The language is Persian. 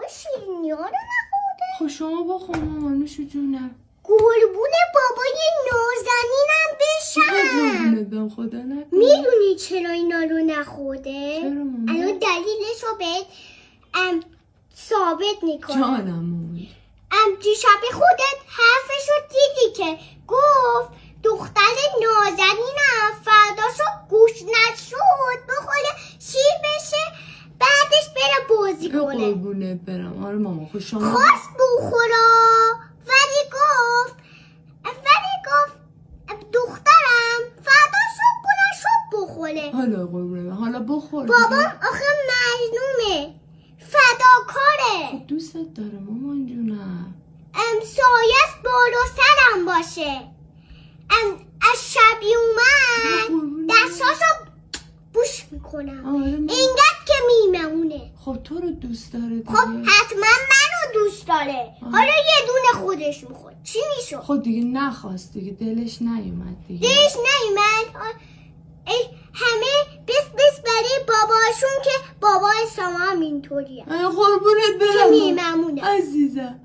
شیرینی ها رو نخورده. خب شما بخور ماما نوش جونم. قربون بابای نازنینم بشم. قربونت برم خدا نکنه. میدونی چرا اینا رو نخورده؟ چرا ماما؟ الان دلیلش رو بهت ثابت میکنم. جانم ماما. دیشب خودت حرفش رو دیدی که گفت دختر نازنینم فرداشو گوش نشد بخوره شیر بشه بعدش بره بازی کنه. قربونت برم. آره ماما خب شما خواست بخورا ولی گفت دخترم فردا صبح کنه صبح بخوره. حالا قربونت برم. حالا بخور. بابام آخه مظلومه فداکاره. خب دوستت داره مامان جونم. سایست بالا سرم باشه. از شبی اومد دستاشو بوش میکنم. آره اینقدر که میمونه. خب تو رو دوست داره دیگه. خب حتما منو دوست داره. حالا یه دونه خودش میخورد چی میشد؟ خب دیگه نخواست دیگه دلش نیومد دیگه. دلش نیومد. همه بس برای باباشون که بابای شما هم اینطوریه قربونت برم که میمونه. عزیزم.